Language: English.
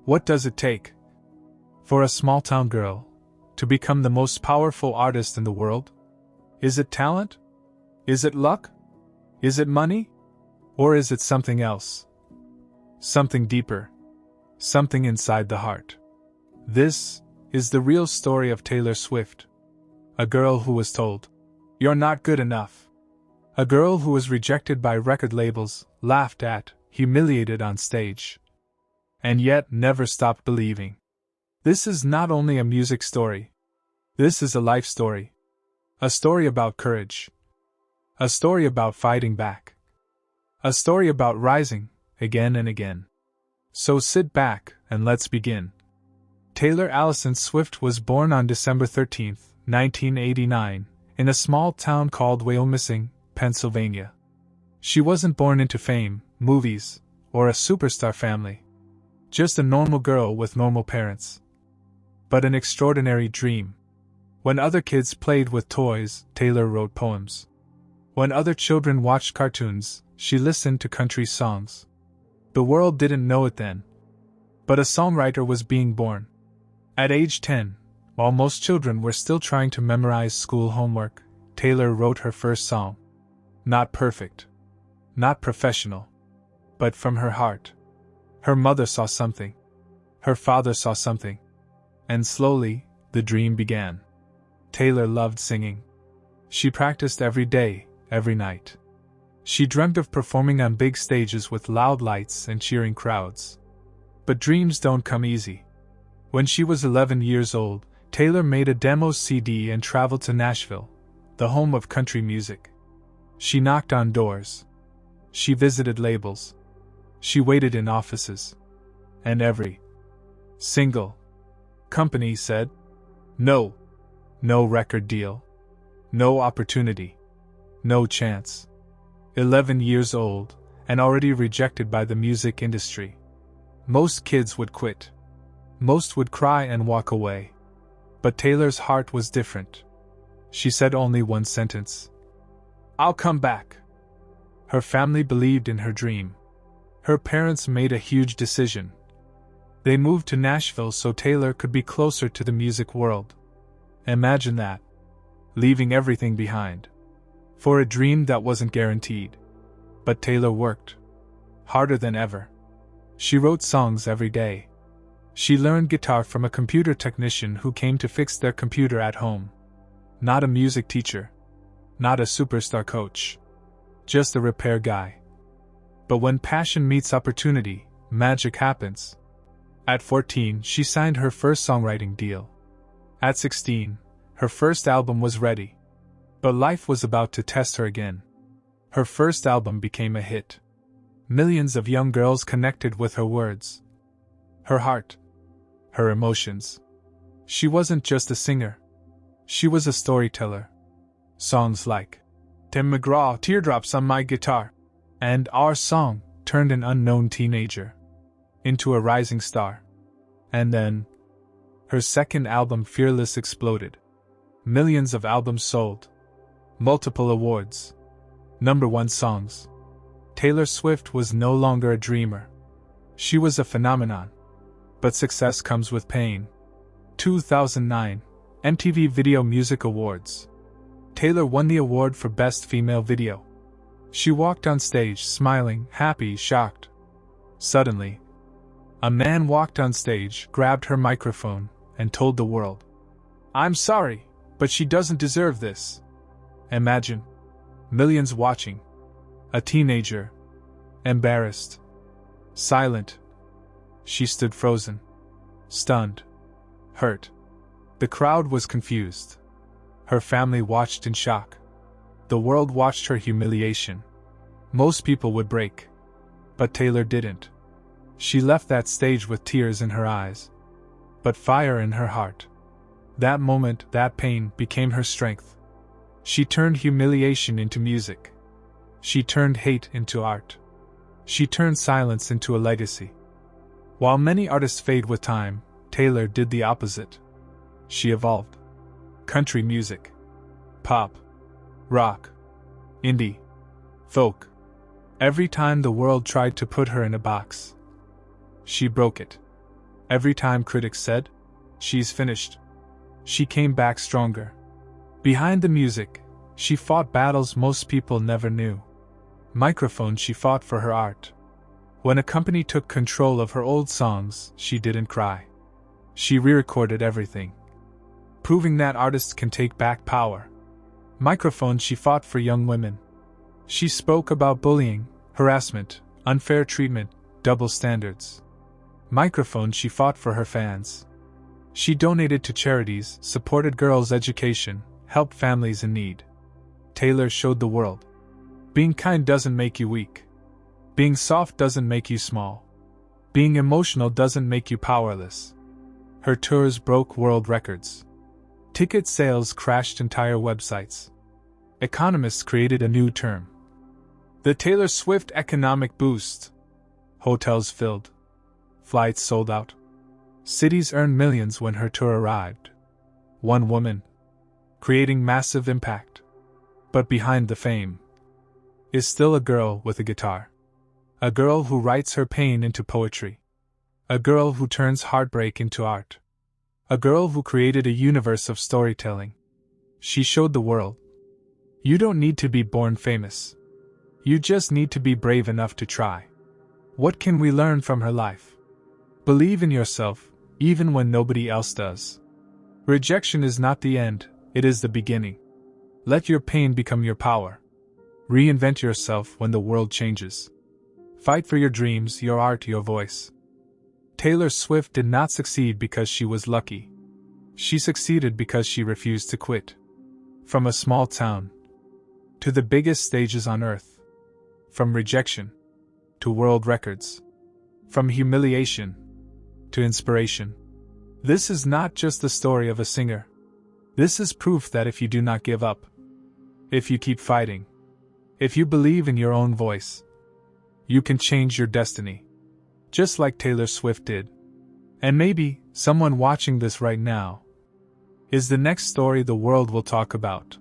What does it take for a small-town girl to become the most powerful artist in the world? Is it talent? Is it luck? Is it money? Or is it something else? Something deeper. Something inside the heart. This is the real story of Taylor Swift. A girl who was told, "You're not good enough." A girl who was rejected by record labels, laughed at, humiliated on stage, and yet never stopped believing. This is not only a music story. This is a life story. A story about courage. A story about fighting back. A story about rising, again and again. So sit back, and let's begin. Taylor Allison Swift was born on December 13, 1989, in a small town called Wyomissing, Pennsylvania. She wasn't born into fame, movies, or a superstar family. Just a normal girl with normal parents. But an extraordinary dream. When other kids played with toys, Taylor wrote poems. When other children watched cartoons, she listened to country songs. The world didn't know it then, but a songwriter was being born. At age 10, while most children were still trying to memorize school homework, Taylor wrote her first song. Not perfect. Not professional. But from her heart. Her mother saw something. Her father saw something. And slowly, the dream began. Taylor loved singing. She practiced every day, every night. She dreamt of performing on big stages with loud lights and cheering crowds. But dreams don't come easy. When she was 11 years old, Taylor made a demo CD and traveled to Nashville, the home of country music. She knocked on doors. She visited labels. She waited in offices. And every single company said, "No. No record deal. No opportunity. No chance." 11 years old, and already rejected by the music industry. Most kids would quit. Most would cry and walk away. But Taylor's heart was different. She said only one sentence. "I'll come back." Her family believed in her dream. Her parents made a huge decision. They moved to Nashville so Taylor could be closer to the music world. Imagine that. Leaving everything behind. For a dream that wasn't guaranteed. But Taylor worked. Harder than ever. She wrote songs every day. She learned guitar from a computer technician who came to fix their computer at home. Not a music teacher. Not a superstar coach. Just a repair guy. But when passion meets opportunity, magic happens. At 14, she signed her first songwriting deal. At 16, her first album was ready. But life was about to test her again. Her first album became a hit. Millions of young girls connected with her words. Her heart. Her emotions. She wasn't just a singer. She was a storyteller. Songs like Tim McGraw, "Teardrops on My Guitar," and Our Song turned an unknown teenager into a rising star. And then, her second album Fearless exploded. Millions of albums sold. Multiple awards. #1 songs. Taylor Swift was no longer a dreamer. She was a phenomenon. But success comes with pain. 2009, MTV Video Music Awards. Taylor won the award for Best Female Video. She walked on stage smiling, happy, shocked. Suddenly, a man walked on stage, grabbed her microphone, and told the world, "I'm sorry, but she doesn't deserve this." Imagine. Millions watching. A teenager. Embarrassed. Silent. She stood frozen. Stunned. Hurt. The crowd was confused. Her family watched in shock. The world watched her humiliation. Most people would break. But Taylor didn't. She left that stage with tears in her eyes. But fire in her heart. That moment, that pain, became her strength. She turned humiliation into music. She turned hate into art. She turned silence into a legacy. While many artists fade with time, Taylor did the opposite. She evolved. Country music. Pop. Rock. Indie. Folk. Every time the world tried to put her in a box, she broke it. Every time critics said, "She's finished," she came back stronger. Behind the music, she fought battles most people never knew. Microphone, she fought for her art. When a company took control of her old songs, she didn't cry. She re-recorded everything, proving that artists can take back power. Microphone, she fought for young women. She spoke about bullying, harassment, unfair treatment, double standards. Microphone, she fought for her fans. She donated to charities, supported girls' education, helped families in need. Taylor showed the world. Being kind doesn't make you weak. Being soft doesn't make you small. Being emotional doesn't make you powerless. Her tours broke world records. Ticket sales crashed entire websites. Economists created a new term: the Taylor Swift economic boost. Hotels filled. Flights sold out. Cities earned millions when her tour arrived. One woman, creating massive impact. But behind the fame is still a girl with a guitar. A girl who writes her pain into poetry. A girl who turns heartbreak into art. A girl who created a universe of storytelling. She showed the world: you don't need to be born famous. You just need to be brave enough to try. What can we learn from her life? Believe in yourself, even when nobody else does. Rejection is not the end, it is the beginning. Let your pain become your power. Reinvent yourself when the world changes. Fight for your dreams, your art, your voice. Taylor Swift did not succeed because she was lucky. She succeeded because she refused to quit. From a small town to the biggest stages on earth. From rejection to world records. From humiliation to inspiration. This is not just the story of a singer. This is proof that if you do not give up, if you keep fighting, if you believe in your own voice, you can change your destiny. Just like Taylor Swift did. And maybe someone watching this right now is the next story the world will talk about.